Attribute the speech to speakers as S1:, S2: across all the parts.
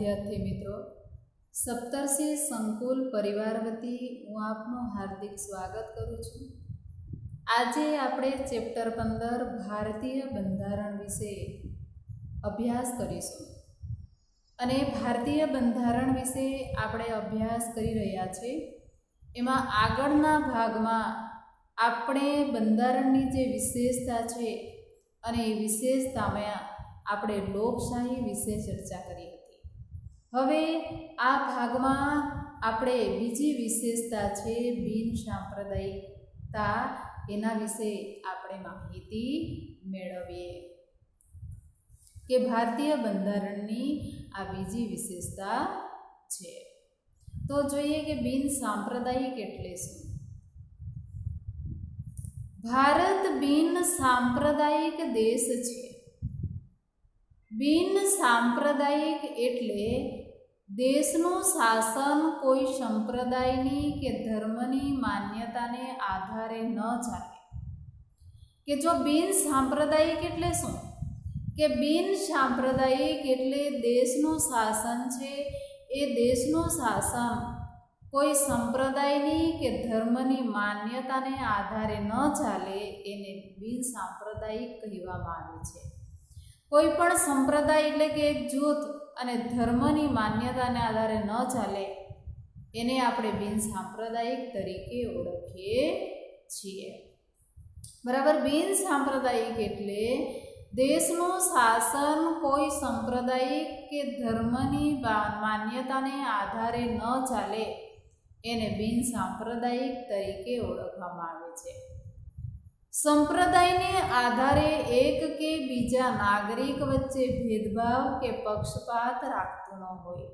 S1: વિદ્યાર્થી મિત્રો, સપ્તર્ષિ સંકુલ પરિવાર વતી હું આપનું હાર્દિક સ્વાગત કરું છું। આજે આપણે ચેપ્ટર 15 ભારતીય બંધારણ વિશે અભ્યાસ કરીશું અને ભારતીય બંધારણ વિશે આપણે અભ્યાસ કરી રહ્યા છે। એમાં આગળના ભાગમાં આપણે બંધારણની જે વિશેષતા છે અને એ વિશેષતામાં આપણે લોકશાહી વિશે ચર્ચા કરી હતી। હવે આ ભાગમાં આપણે બીજી વિશેષતા છે બિન સાંપ્રદાયિકતા, એના વિશે આપણે માહિતી મેળવીએ કે ભારતીય બંધારણની આ બીજી વિશેષતા છે। તો જોઈએ કે બિન સાંપ્રદાયિક એટલે શું। ભારત બિન સાંપ્રદાયિક દેશ છે। બિન સાંપ્રદાયિક એટલે દેશનું શાસન કોઈ સંપ્રદાયની કે ધર્મની માન્યતાને આધારે ન ચાલે। કે જો બિન સાંપ્રદાયિક એટલે શું કે બિન સાંપ્રદાયિક એટલે દેશનું શાસન છે એ દેશનું શાસન કોઈ સંપ્રદાયની કે ધર્મની માન્યતાને આધારે ન ચાલે, એને બિન સાંપ્રદાયિક કહેવામાં આવે છે। કોઈ પણ સંપ્રદાય એટલે કે એક જૂથ અને ધર્મની માન્યતાને આધારે ન ચાલે, એને આપણે બિન સાંપ્રદાયિક તરીકે ઓળખીએ છીએ। બરાબર। બિન સાંપ્રદાયિક એટલે દેશનું શાસન કોઈ સાંપ્રદાયિક કે ધર્મની માન્યતાને આધારે ન ચાલે, એને બિન સાંપ્રદાયિક તરીકે ઓળખવામાં આવે છે। સંપ્રદાયને આધારે એક કે બીજા નાગરિક વચ્ચે ભેદભાવ કે પક્ષપાત રાખતું ન હોય।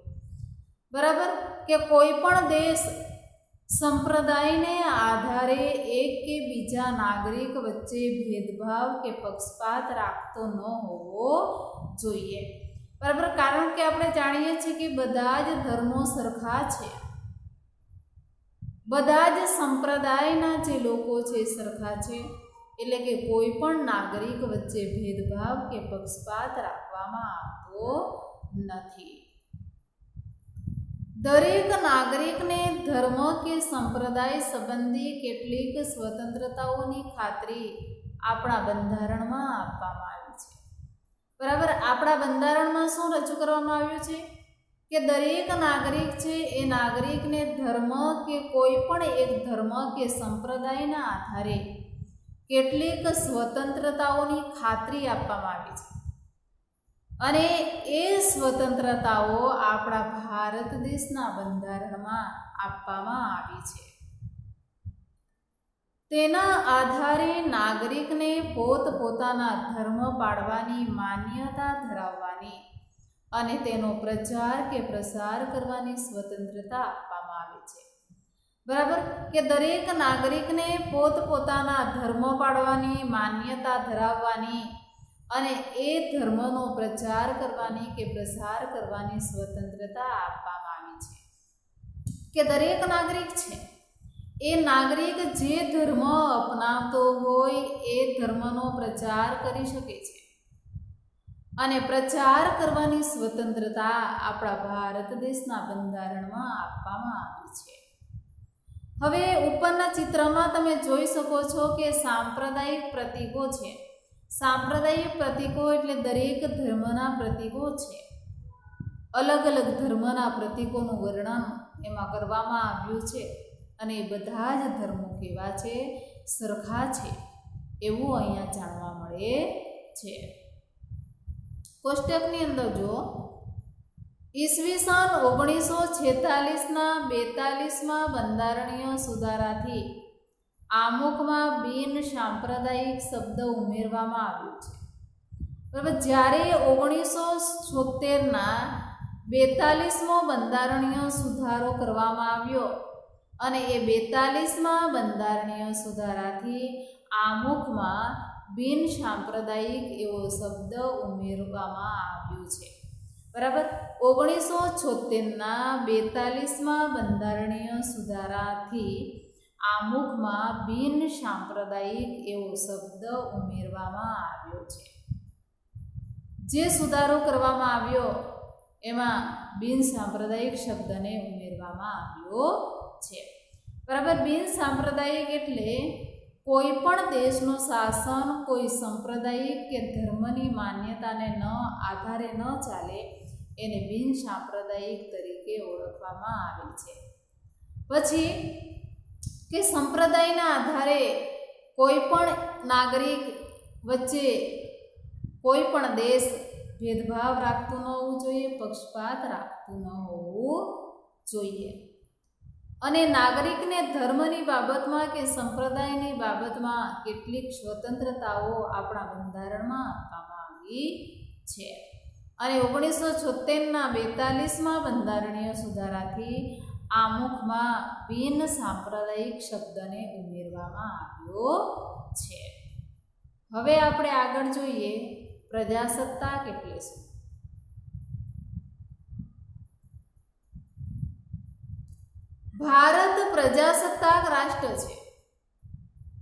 S1: બરાબર। કે કોઈ પણ દેશ સંપ્રદાયને આધારે એક કે બીજા નાગરિક વચ્ચે ભેદભાવ કે પક્ષપાત રાખતો ન હોવો જોઈએ। બરાબર। કારણ કે આપણે જાણીએ છીએ કે બધા જ ધર્મો સરખા છે, બધા જ સંપ્રદાયના જે લોકો છે સરખા છે, એટલે કે કોઈ પણ નાગરિક વચ્ચે ભેદભાવ કે પક્ષપાત રાખવામાં આવતો નથી। દરેક નાગરિકને ધર્મ કે સંપ્રદાય સંબંધી કેટલીક સ્વતંત્રતાઓની ખાતરી આપણા બંધારણમાં આપવામાં આવી છે। બરાબર। આપણા બંધારણમાં શું રજૂ કરવામાં આવ્યું છે કે દરેક નાગરિક છે એ નાગરિકને ધર્મ કે કોઈ પણ એક ધર્મ કે સંપ્રદાયના આધારે કેટલીક સ્વતંત્રતાઓની ખાતરી આપવામાં આવી છે અને એ સ્વતંત્રતાઓ આપણા ભારત દેશના બંધારણમાં આપવામાં આવી છે। તેના આધારે નાગરિકને પોતપોતાના ધર્મ પાળવાની, માન્યતા ધરાવવાની અને તેનો પ્રચાર કે પ્રસાર કરવાની સ્વતંત્રતા આપવામાં આવી છે। બરાબર। કે દરેક નાગરિકને પોતપોતાના ધર્મ પાળવાની, માન્યતા ધરાવવાની અને એ ધર્મનો પ્રચાર કરવાની કે પ્રસાર કરવાની સ્વતંત્રતા આપવામાં આવી છે। કે દરેક નાગરિક છે એ નાગરિક જે ધર્મ અપનાવતો હોય એ ધર્મનો પ્રચાર કરી શકે છે અને પ્રચાર કરવાની સ્વતંત્રતા આપણા ભારત દેશના બંધારણમાં આપવામાં આવી છે। હવે ઉપરના ચિત્રમાં તમે જોઈ શકો છો કે સાંપ્રદાયિક પ્રતીકો છે। સાંપ્રદાયિક પ્રતીકો એટલે દરેક ધર્મના પ્રતીકો છે। અલગ અલગ ધર્મના પ્રતીકોનું વર્ણન એમાં કરવામાં આવ્યું છે અને એ બધા જ ધર્મો કેવા છે, સરખા છે એવું અહીંયા જાણવા મળે છે। કોષ્ટકની અંદર જો ઈસવીસન 1946ના 42મા બંધારણીય સુધારાથી આમુખમાં બિન સાંપ્રદાયિક શબ્દ ઉમેરવામાં આવ્યો છે। બરાબર। જ્યારે 1976ના 42મો બંધારણીય સુધારો કરવામાં આવ્યો અને એ 42મા બંધારણીય સુધારાથી આમુખમાં બિન સાંપ્રદાયિક એવો શબ્દ ઉમેરવામાં આવ્યો છે। બરાબર। 1976ના 42મા બંધારણીય સુધારાથી આમુખમાં બિન સાંપ્રદાયિક એવો શબ્દ ઉમેરવામાં આવ્યો છે। જે સુધારો કરવામાં આવ્યો એમાં બિન સાંપ્રદાયિક શબ્દને ઉમેરવામાં આવ્યો છે. બરાબર. બિન સાંપ્રદાયિક એટલે કોઈ પણ દેશનું શાસન કોઈ સંપ્રદાયિક કે ધર્મની માન્યતાને આધારે ન ચાલે એને બિન સાંપ્રદાયિક તરીકે ઓળખવામાં આવે છે. પછી કે સંપ્રદાયના આધારે કોઈ પણ નાગરિક વચ્ચે કોઈ પણ દેશ ભેદભાવ રાખતું ન હોવું જોઈએ, પક્ષપાત રાખતું ન હોવું જોઈએ. અને નાગરિકને ધર્મની બાબતમાં કે સંપ્રદાયની બાબતમાં કેટલીક સ્વતંત્રતાઓ આપણા બંધારણમાં આપવામાં આવી છે. અને 1976ના 42મા બંધારણીય સુધારાથી આમુખમાં બિન સાંપ્રદાયિક શબ્દને ઉમેરવામાં આવ્યો છે. હવે આપણે આગળ જોઈએ પ્રજાસત્તાક એટલે શું. ભારત પ્રજાસત્તાક રાષ્ટ્ર છે.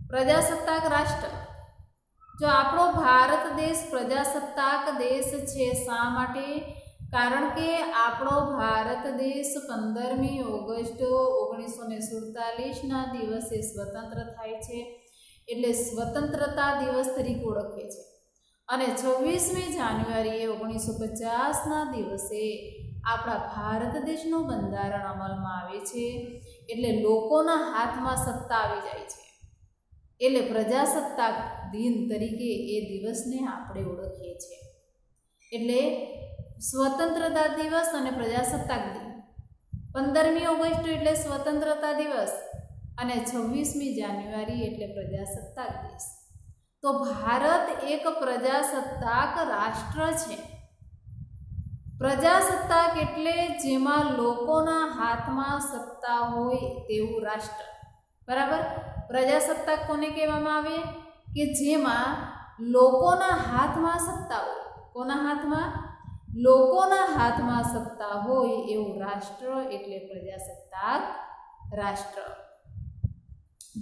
S1: પ્રજાસત્તાક રાષ્ટ્ર. જો આપણો ભારત દેશ પ્રજાસત્તાક દેશ છે. શા માટે? કારણ કે આપણો ભારત દેશ 15મી ઓગસ્ટ 1947ના દિવસે સ્વતંત્ર થાય છે. એટલે સ્વતંત્રતા દિવસ તરીકે ઓળખે છે. અને 26મી જાન્યુઆરીએ 1950ના દિવસે આપણા ભારત દેશનું બંધારણ અમલમાં આવે છે. એટલે લોકોના હાથમાં સત્તા આવી જાય છે. એટલે પ્રજાસત્તાક દિન તરીકે એ દિવસને આપણે ઓળખીએ છીએ. એટલે સ્વતંત્રતા દિવસ અને પ્રજાસત્તાક દિન. 15મી ઓગસ્ટ એટલે સ્વતંત્રતા દિવસ અને 26મી જાન્યુઆરી એટલે પ્રજાસત્તાક દિવસ. તો ભારત એક પ્રજાસત્તાક રાષ્ટ્ર છે. પ્રજાસત્તાક એટલે જેમાં લોકોના હાથમાં સત્તા હોય તેવું રાષ્ટ્ર. બરાબર. પ્રજાસત્તાક કોને કહેવામાં આવે? કે જેમાં લોકોના હાથમાં સત્તા હોય. કોના હાથમાં? લોકોના હાથમાં સત્તા હોય એવું રાષ્ટ્ર એટલે પ્રજાસત્તાક રાષ્ટ્ર.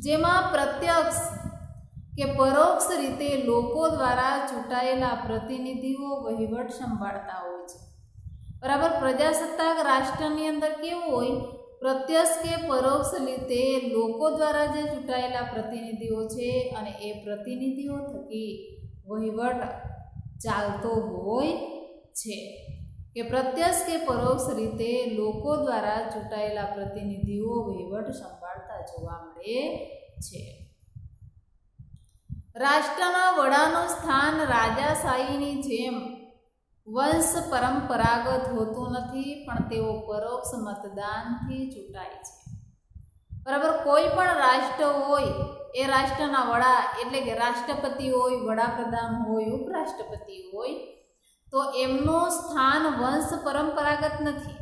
S1: જેમાં પ્રત્યક્ષ કે પરોક્ષ રીતે લોકો દ્વારા ચૂંટાયેલા પ્રતિનિધિઓ વહીવટ સંભાળતા હોય છે. બરાબર. પ્રજાસત્તાક રાષ્ટ્રની અંદર કેવું હોય? પ્રત્યક્ષ કે પરોક્ષ રીતે લોકો દ્વારા જે ચૂંટાયેલા પ્રતિનિધિઓ છે અને એ પ્રતિનિધિઓ થકી વહીવટ ચાલતો હોય છે. કે પ્રત્યક્ષ કે પરોક્ષ રીતે લોકો દ્વારા ચૂંટાયેલા પ્રતિનિધિઓ વહીવટ સંભાળતા જોવા મળે છે. રાષ્ટ્રના વડાનું સ્થાન રાજાશાહીની જેમ વંશ પરંપરાગત હોતું નથી, પણ તેઓ પરોક્ષ મતદાનથી ચૂંટાય છે. બરાબર. કોઈ પણ રાષ્ટ્ર હોય એ રાષ્ટ્રના વડા એટલે કે રાષ્ટ્રપતિ હોય, વડાપ્રધાન હોય, ઉપરાષ્ટ્રપતિ હોય તો એમનું સ્થાન વંશ પરંપરાગત નથી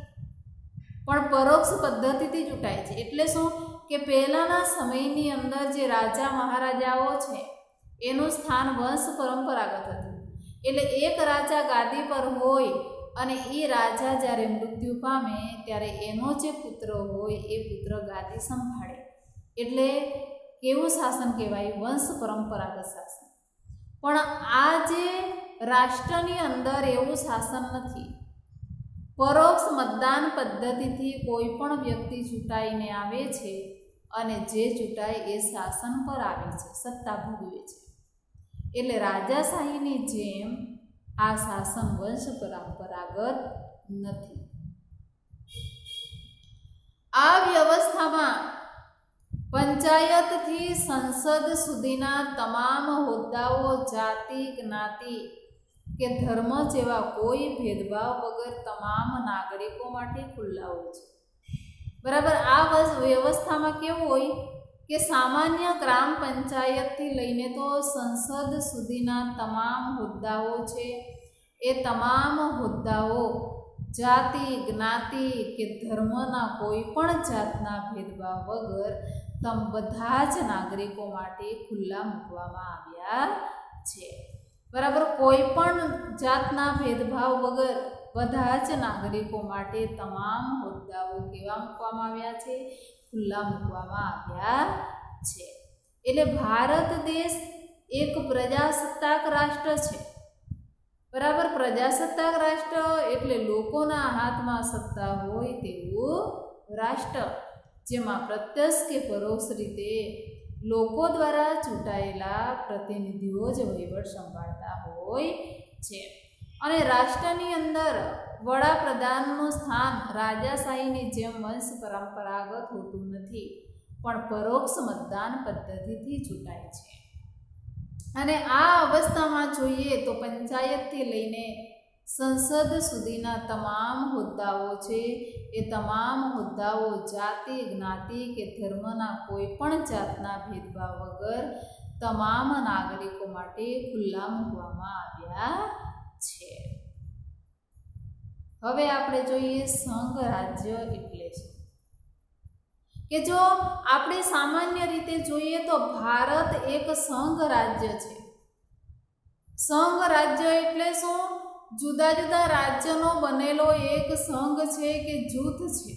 S1: પણ પરોક્ષ પદ્ધતિથી ચૂંટાય છે. એટલે શું કે પહેલાંના સમયની અંદર જે રાજા મહારાજાઓ છે એનું સ્થાન વંશ પરંપરાગત હતું. એટલે એક રાજા ગાદી પર હોય અને એ રાજા જ્યારે મૃત્યુ પામે ત્યારે એનો જે પુત્ર હોય એ પુત્ર ગાદી સંભાળે. એટલે કેવું શાસન કહેવાય? વંશ પરંપરાગત શાસન. પણ આ જે રાષ્ટ્રની અંદર એવું શાસન નથી. પરોક્ષ મતદાન પદ્ધતિથી કોઈ પણ વ્યક્તિ ચૂંટાઈને આવે છે અને જે ચૂંટાય એ શાસન પર આવે છે, સત્તા ભોગવે છે. એટલે રાજાશાહીની જેમ આ શાસન વંશ પરંપરાગત નથી. આ વ્યવસ્થામાં પંચાયતથી સંસદ સુધીના તમામ હોદ્દાઓ જાતિ, જ્ઞાતિ કે ધર્મ જેવા કોઈ ભેદભાવ વગર તમામ નાગરિકો માટે ખુલ્લા હોય છે. બરાબર. આ વ્યવસ્થામાં કેવું હોય કે સામાન્ય ગ્રામ પંચાયતથી લઈને તો સંસદ સુધીના તમામ હોદ્દાઓ છે એ તમામ હોદ્દાઓ જાતિ, જ્ઞાતિ કે ધર્મના કોઈ પણ જાતના ભેદભાવ વગર બધા જ નાગરિકો માટે ખુલ્લા મૂકવામાં આવ્યા છે. બરાબર. કોઈ પણ જાતના ભેદભાવ વગર બધા જ નાગરિકો માટે તમામ હોદ્દાઓ કેવા મૂકવામાં આવ્યા છે? ખુલ્લા મૂકવામાં આવ્યા છે. એટલે ભારત દેશ એક પ્રજાસત્તાક રાષ્ટ્ર છે. બરાબર. પ્રજાસત્તાક રાષ્ટ્ર એટલે લોકોના હાથમાં સત્તા હોય તેવું રાષ્ટ્ર, જેમાં પ્રત્યક્ષ કે પરોક્ષ રીતે લોકો દ્વારા ચૂંટાયેલા પ્રતિનિધિઓ જ વહીવટ સંભાળતા હોય છે. અને રાષ્ટ્રની અંદર વડાપ્રધાનનું સ્થાન રાજાશાહીની જેમ વંશ પરંપરાગત હોતું નથી, પણ પરોક્ષ મતદાન પદ્ધતિથી ચૂંટાય છે. અને આ અવસ્થામાં જોઈએ તો પંચાયતથી લઈને સંસદ સુધીના તમામ હોદ્દાઓ છે એ તમામ હોદ્દાઓ જાતિ, જ્ઞાતિ કે ધર્મના કોઈ પણ જાતના ભેદભાવ વગર તમામ નાગરિકો માટે ખુલ્લા મૂકવામાં આવ્યા છે. હવે આપણે જોઈએ સંઘ રાજ્ય એટલે શું. કે જો આપણે સામાન્ય રીતે જોઈએ તો ભારત એક સંઘ રાજ્ય છે. સંઘ રાજ્ય એટલે શું? જુદા જુદા રાજ્યનો બનેલો એક સંઘ છે કે જૂથ છે.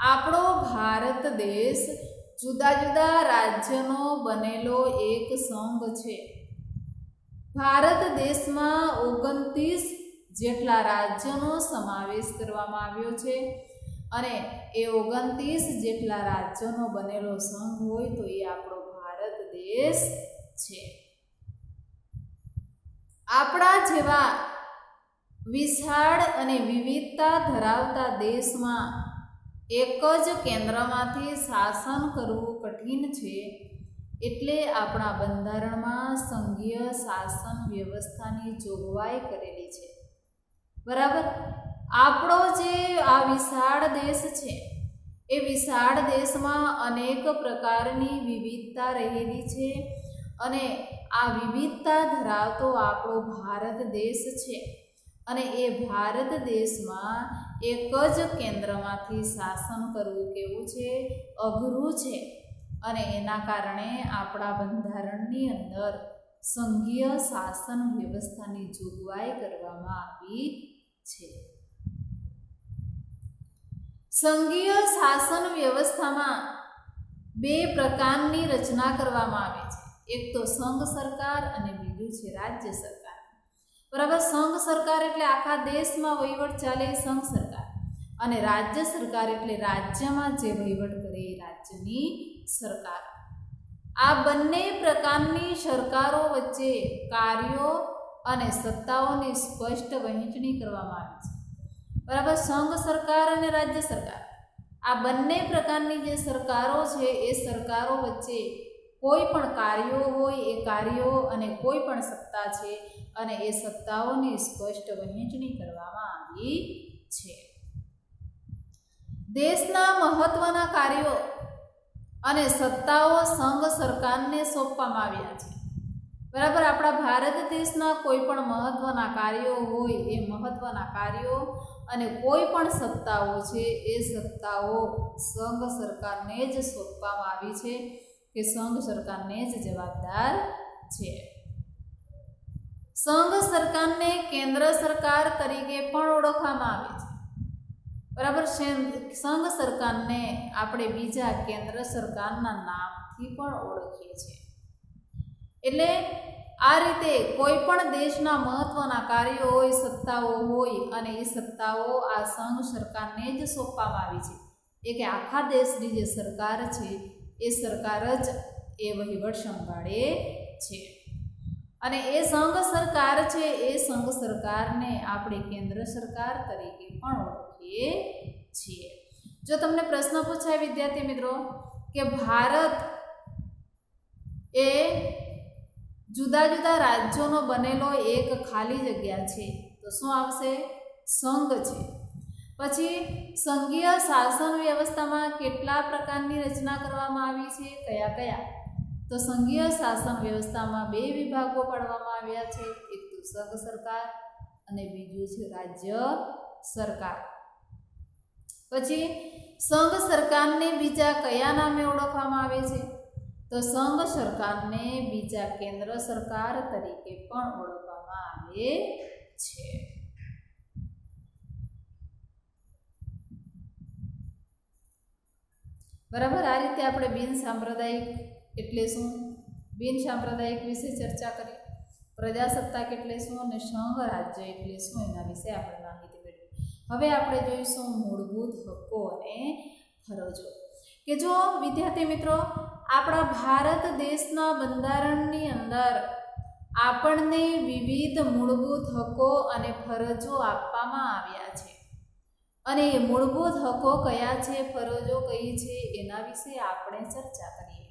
S1: આપણો ભારત દેશ જુદા જુદા રાજ્યનો બનેલો એક સંઘ છે. ભારત દેશમાં 29 જેટલા રાજ્યોનો સમાવેશ કરવામાં આવ્યો છે અને એ 29 જેટલા રાજ્યોનો બનેલો સંઘ હોય તો એ આપણો ભારત દેશ છે. આપણા જેવા વિશાળ અને વિવિધતા ધરાવતા દેશમાં એક જ કેન્દ્રમાંથી શાસન કરવું કઠિન છે. એટલે આપણા બંધારણમાં સંઘીય શાસન વ્યવસ્થાની જોગવાઈ કરેલી છે. બરાબર. આપણો જે આ વિશાળ દેશ છે એ વિશાળ દેશમાં અનેક પ્રકારની વિવિધતા રહેલી છે અને આ વિવિધતા ધરાવતો આપણો ભારત દેશ છે. અને એ ભારત દેશમાં એક જ કેન્દ્રમાંથી શાસન કરવું કેવું છે? અઘરું છે. અને એના કારણે આપણા બંધારણની અંદર સંઘીય શાસન વ્યવસ્થાની જોગવાઈ કરવામાં આવી છે. સંઘીય શાસન વ્યવસ્થામાં 2 પ્રકારની રચના કરવામાં આવે છે. એક તો સંઘ સરકાર અને બીજું છે રાજ્ય સરકાર. બરાબર. સંઘ સરકાર એટલે આખા દેશમાં વહીવટ ચાલે એ સંઘ સરકાર, અને રાજ્ય સરકાર એટલે રાજ્યમાં જે વહીવટ કરે એ રાજ્યની સરકાર. આ બંને પ્રકારની સરકારો વચ્ચે કાર્યો અને સત્તાઓની સ્પષ્ટ વહેંચણી કરવામાં આવી છે. બરાબર. સંઘ સરકાર અને રાજ્ય સરકાર, આ બંને પ્રકારની જે સરકારો છે એ સરકારો વચ્ચે કોઈ પણ કાર્યો હોય એ કાર્યો અને કોઈ પણ સત્તા છે અને એ સત્તાઓની સ્પષ્ટ વહેંચણી કરવામાં આવી છે. દેશના મહત્વના કાર્યો અને સત્તાઓ સંઘ સરકારને સોંપવામાં આવ્યા છે. બરાબર. આપણા ભારત દેશના કોઈ પણ મહત્વના કાર્યો હોય એ મહત્વના કાર્યો અને કોઈ પણ સત્તાઓ છે એ સત્તાઓ સંઘ સરકારને જ સોંપવામાં આવી છે કે સંઘ સરકારને જ જવાબદાર છે. સંઘ સરકારને કેન્દ્ર સરકાર તરીકે પણ ઓળખવામાં આવે છે. બરાબર. સંઘ સરકારને આપણે બીજા કેન્દ્ર સરકારના નામથી પણ ઓળખીએ છીએ. એટલે આ રીતે કોઈ પણ દેશના મહત્વના કાર્યો હોય, સત્તાઓ હોય અને એ સત્તાઓ આ સંઘ સરકારને જ સોંપવામાં આવી છે. એ કે આખા દેશની જે સરકાર છે એ સરકાર જ એ વહીવટ સંભાળે છે. અને એ સંઘ સરકાર છે એ સંઘ સરકારને આપણે કેન્દ્ર સરકાર તરીકે પણ ઓળખીએ છીએ. જો તમને પ્રશ્ન પૂછાય વિદ્યાર્થી મિત્રો કે ભારત એ જુદા જુદા રાજ્યોનો બનેલો એક ખાલી જગ્યા છે તો શું આવશે? સંઘ છે. પછી સંઘીય શાસન વ્યવસ્થામાં કેટલા પ્રકારની રચના કરવામાં આવી છે? કયા કયા? તો સંઘીય શાસન વ્યવસ્થામાં 2 વિભાગો પાડવામાં આવ્યા છે. એક તો સંઘ સરકાર અને બીજું છે રાજ્ય સરકાર. પછી સંઘ સરકારને બીજા કયા નામે ઓળખવામાં આવે છે? તો સંઘ સરકારને બીજા કેન્દ્ર સરકાર તરીકે પણ ઓળખવામાં આવે છે. બરાબર. આ રીતે આપણે બિન સાંપ્રદાયિક એટલે શું, બિન સાંપ્રદાયિક વિશે ચર્ચા કરી. પ્રજાસત્તાક એટલે શું અને સંઘ રાજ્ય એટલે શું એના વિશે આપણે માહિતી મેળવી. હવે આપણે જોઈશું મૂળભૂત હક્કો અને ફરજો. કે જો વિદ્યાર્થી મિત્રો આપણા ભારત દેશના બંધારણની અંદર આપણને વિવિધ મૂળભૂત હક્કો અને ફરજો આપવામાં આવ્યા છે અને એ મૂળભૂત હક્કો કયા છે, ફરજો કઈ છે, એના વિશે આપણે ચર્ચા કરીએ.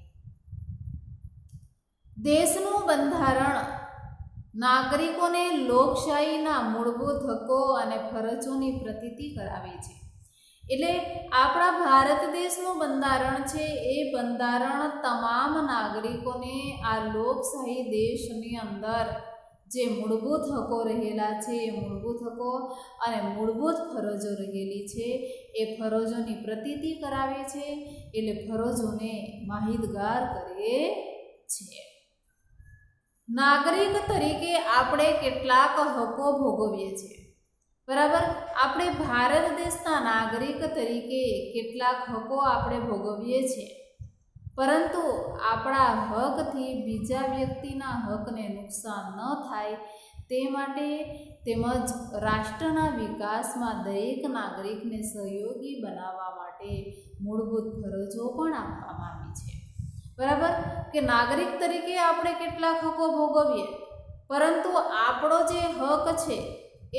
S1: દેશનું બંધારણ નાગરિકોને લોકશાહીના મૂળભૂત હક્કો અને ફરજોની પ્રતીતિ કરાવે છે. એટલે આપણા ભારત દેશનું બંધારણ છે એ બંધારણ તમામ નાગરિકોને આ લોકશાહી દેશની અંદર જે મૂળભૂત હક્કો રહેલા છે એ મૂળભૂત હક્કો અને મૂળભૂત ફરજો રહેલી છે એ ફરજોની પ્રતીતિ કરાવે છે, એટલે ફરજોને માહિતગાર કરે છે. નાગરિક તરીકે આપણે કેટલાક હક્કો ભોગવીએ છીએ, બરાબર. આપણે ભારત દેશના નાગરિક તરીકે કેટલાક હક્કો આપણે ભોગવીએ છીએ, પરંતુ આપણા હકથી બીજા વ્યક્તિના હકને નુકસાન ન થાય તે માટે તેમજ રાષ્ટ્રના વિકાસમાં દરેક નાગરિકને સહયોગી બનાવવા માટે મૂળભૂત ફરજો પણ આપવામાં આવી છે, બરાબર. કે નાગરિક તરીકે આપણે કેટલાક હક્કો ભોગવીએ, પરંતુ આપણો જે હક છે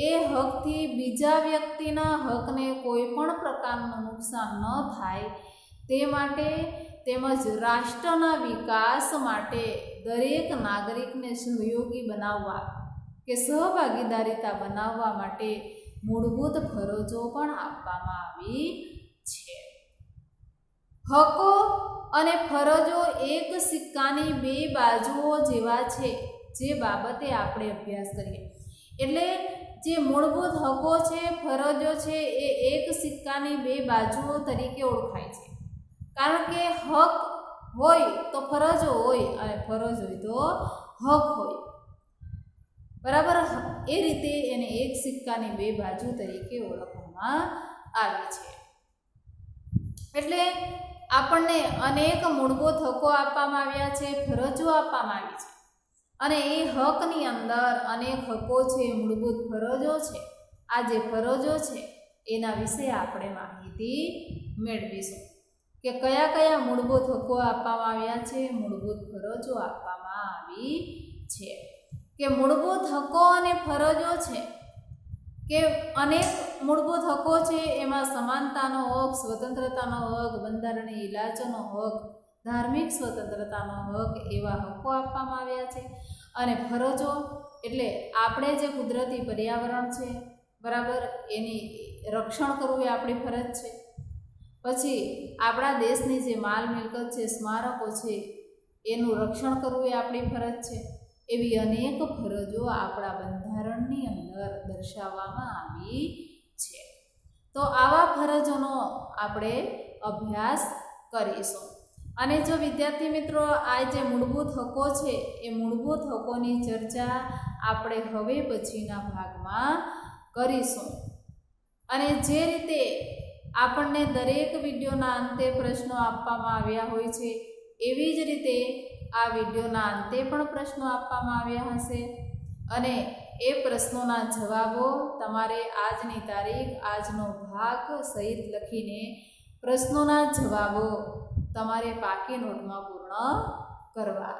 S1: એ હકથી બીજા વ્યક્તિના હકને કોઈ પણ પ્રકારનું નુકસાન ન થાય તે માટે તેમજ રાષ્ટ્રના વિકાસ માટે દરેક નાગરિકને સહયોગી બનાવવા કે સહભાગીદારીતા બનાવવા માટે મૂળભૂત ફરજો પણ આપવામાં આવી છે. હક્કો અને ફરજો એક સિક્કાની બે બાજુઓ જેવા છે, જે બાબતે આપણે અભ્યાસ કરીએ. એટલે જે મૂળભૂત હક્કો છે, ફરજો છે એ એક સિક્કાની બે બાજુઓ તરીકે ઓળખાય છે, કારણ કે હક હોય તો ફરજો હોય અને ફરજ હોય તો હક હોય, બરાબર. એ રીતે એને એક સિક્કાની બે બાજુ તરીકે ઓળખવામાં આવે છે. એટલે આપણને અનેક મૂળભૂત હક્કો આપવામાં આવ્યા છે, ફરજો આપવામાં આવી છે, અને એ હકની અંદર અનેક હક્કો છે, મૂળભૂત ફરજો છે. આ જે ફરજો છે એના વિશે આપણે માહિતી મેળવીશું કે કયા કયા મૂળભૂત હક્કો આપવામાં આવ્યા છે, મૂળભૂત ફરજો આપવામાં આવી છે. કે મૂળભૂત હક્કો અને ફરજો છે કે અનેક મૂળભૂત હક્કો છે, એમાં સમાનતાનો હક, સ્વતંત્રતાનો હક, બંધારણીય ઇલાજોનો હક, ધાર્મિક સ્વતંત્રતાનો હક એવા હક્કો આપવામાં આવ્યા છે. અને ફરજો એટલે આપણે જે કુદરતી પર્યાવરણ છે, બરાબર, એની રક્ષણ કરવું એ આપણી ફરજ છે. પછી આપણા દેશની જે માલ મિલકત છે, સ્મારકો છે, એનું રક્ષણ કરવું એ આપણી ફરજ છે. એવી અનેક ફરજો આપણા બંધારણની અંદર દર્શાવવામાં આવી છે. તો આવા ફરજોનો આપણે અભ્યાસ કરીશું. અને જો વિદ્યાર્થી મિત્રો આ જે મૂળભૂત હક્કો છે એ મૂળભૂત હક્કોની ચર્ચા આપણે હવે પછીના ભાગમાં કરીશું. અને જે રીતે આપણને દરેક વિડીયોના અંતે પ્રશ્નો આપવામાં આવ્યા હોય છે, એવી જ રીતે આ વિડીયોના અંતે પણ પ્રશ્નો આપવામાં આવ્યા હશે, અને એ પ્રશ્નોના જવાબો તમારે આજની તારીખ, આજનો ભાગ સહિત લખીને પ્રશ્નોના જવાબો તમારે પાકી નોટમાં પૂર્ણ કરવા.